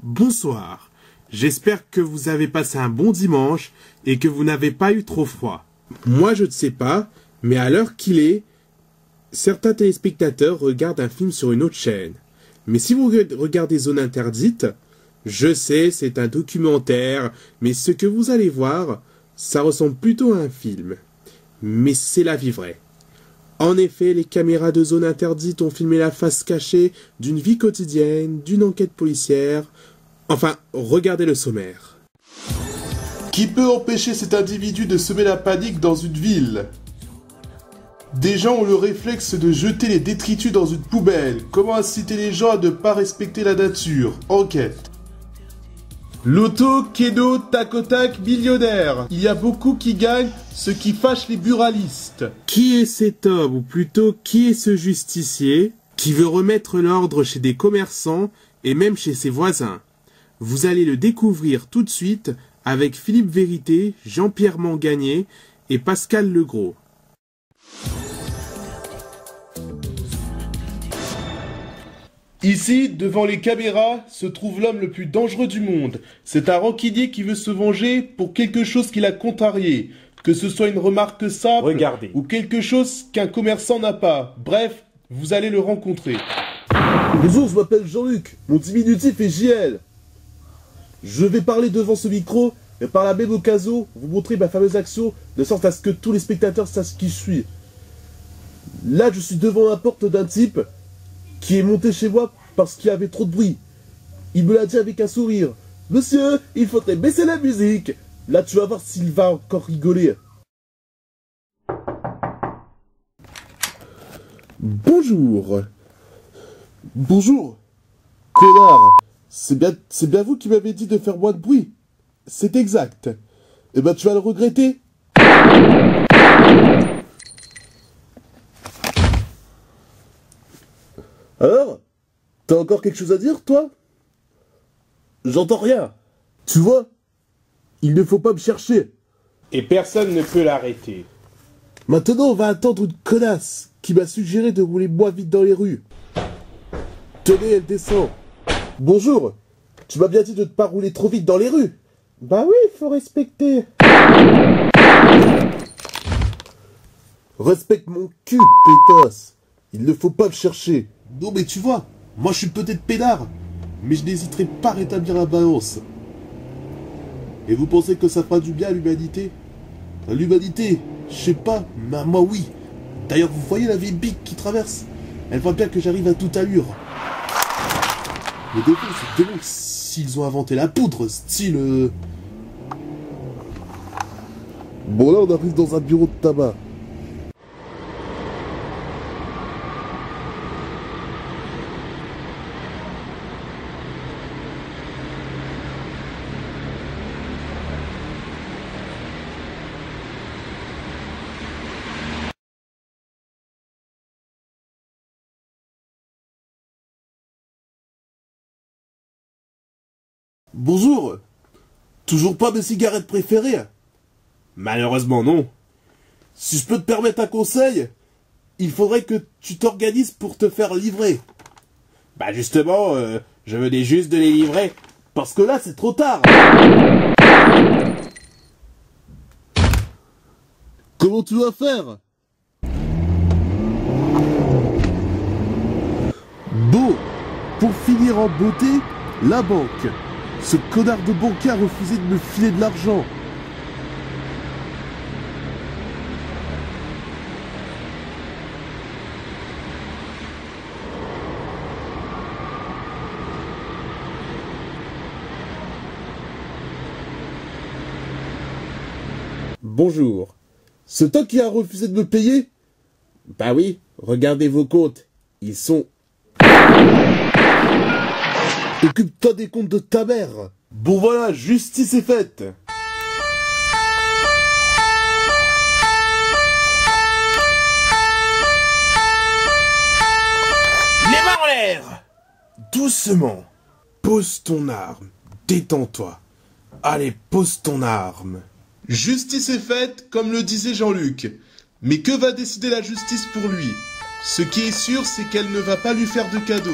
Bonsoir, j'espère que vous avez passé un bon dimanche et que vous n'avez pas eu trop froid. Moi je ne sais pas, mais à l'heure qu'il est, certains téléspectateurs regardent un film sur une autre chaîne. Mais si vous regardez Zone Interdite, je sais c'est un documentaire, mais ce que vous allez voir, ça ressemble plutôt à un film. Mais c'est la vie vraie. En effet, les caméras de Zone Interdite ont filmé la face cachée d'une vie quotidienne, d'une enquête policière. Enfin, regardez le sommaire. Qui peut empêcher cet individu de semer la panique dans une ville? Des gens ont le réflexe de jeter les détritus dans une poubelle. Comment inciter les gens à ne pas respecter la nature? Enquête. Loto, Keno, tac au tac, millionnaire. Il y a beaucoup qui gagnent, ce qui fâche les buralistes. Qui est cet homme, ou plutôt qui est ce justicier, qui veut remettre l'ordre chez des commerçants et même chez ses voisins? Vous allez le découvrir tout de suite avec Philippe Vérité, Jean-Pierre Mangagné et Pascal Legros. Ici, devant les caméras, se trouve l'homme le plus dangereux du monde. C'est un rancunier qui veut se venger pour quelque chose qu'il a contrarié. Que ce soit une remarque simple ou quelque chose qu'un commerçant n'a pas. Bref, vous allez le rencontrer. Bonjour, je m'appelle Jean-Luc. Mon diminutif est JL. Je vais parler devant ce micro et par la même occasion vous montrer ma fameuse action de sorte à ce que tous les spectateurs sachent qui je suis. Là, je suis devant la porte d'un type qui est monté chez moi parce qu'il y avait trop de bruit. Il me l'a dit avec un sourire. « Monsieur, il faudrait baisser la musique !» Là, tu vas voir s'il va encore rigoler. Bonjour. Bonjour. Connard. C'est bien vous qui m'avez dit de faire moins de bruit. C'est exact. Eh ben, tu vas le regretter. Alors, t'as encore quelque chose à dire, toi? J'entends rien. Tu vois, il ne faut pas me chercher. Et personne ne peut l'arrêter. Maintenant, on va attendre une connasse qui m'a suggéré de rouler moins vite dans les rues. Tenez, elle descend. Bonjour. Tu m'as bien dit de ne pas rouler trop vite dans les rues. Bah oui, faut respecter. Respecte mon cul, pétasse. Il ne faut pas me chercher. Non mais tu vois, moi je suis peut-être pédard, mais je n'hésiterai pas à rétablir la balance. Et vous pensez que ça fera du bien à l'humanité? À l'humanité, je sais pas, mais à moi oui. D'ailleurs, vous voyez la vieille bique qui traverse? Elle voit bien que j'arrive à toute allure. Le défaut, c'est que s'ils ont inventé la poudre, style... Bon là, on arrive dans un bureau de tabac. Bonjour. Toujours pas mes cigarettes préférées? Malheureusement non. Si je peux te permettre un conseil, il faudrait que tu t'organises pour te faire livrer. Bah justement, je venais juste de les livrer. Parce que là, c'est trop tard. Comment tu vas faire? Bon, pour finir en beauté, la banque. Ce connard de banquier a refusé de me filer de l'argent. Bonjour. C'est toi qui as refusé de me payer? Bah oui, regardez vos comptes. Ils sont... Occupe-toi des comptes de ta mère. Bon voilà, justice est faite. Les mains en l'air! Doucement. Pose ton arme. Détends-toi. Allez, pose ton arme. Justice est faite, comme le disait Jean-Luc. Mais que va décider la justice pour lui? Ce qui est sûr, c'est qu'elle ne va pas lui faire de cadeau.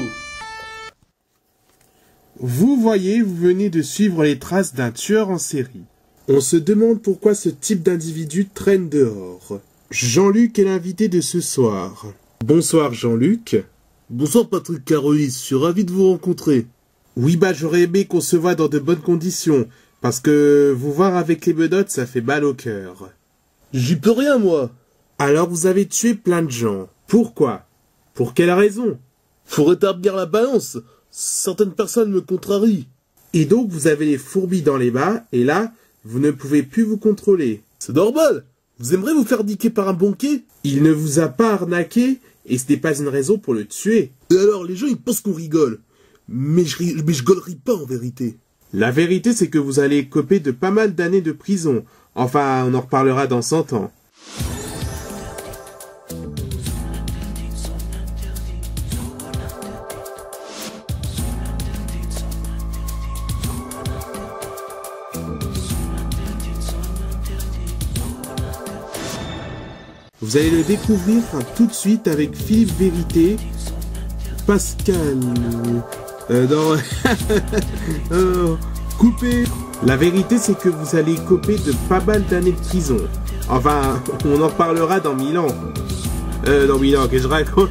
Vous voyez, vous venez de suivre les traces d'un tueur en série. On se demande pourquoi ce type d'individu traîne dehors. Jean-Luc est l'invité de ce soir. Bonsoir Jean-Luc. Bonsoir Patrick Carolis, je suis ravi de vous rencontrer. Oui, j'aurais aimé qu'on se voit dans de bonnes conditions, parce que vous voir avec les menottes, ça fait mal au cœur. J'y peux rien, moi. Alors vous avez tué plein de gens. Pourquoi? Pour quelle raison? Faut rétablir la balance. Certaines personnes me contrarient. Et donc vous avez les fourmis dans les bas, et là, vous ne pouvez plus vous contrôler. C'est normal. Vous aimerez vous faire niquer par un banquier? Il ne vous a pas arnaqué, et ce n'est pas une raison pour le tuer. Et alors, les gens, ils pensent qu'on rigole. Mais je gaulerie pas, en vérité. La vérité, c'est que vous allez écoper de pas mal d'années de prison. Enfin, on en reparlera dans 100 ans. Vous allez le découvrir tout de suite avec Philippe Vérité, Pascal... non... coupé. La vérité, c'est que vous allez écoper de pas mal d'années de prison. Enfin, on en reparlera dans 1000 ans. Dans 1000 ans, que je raconte.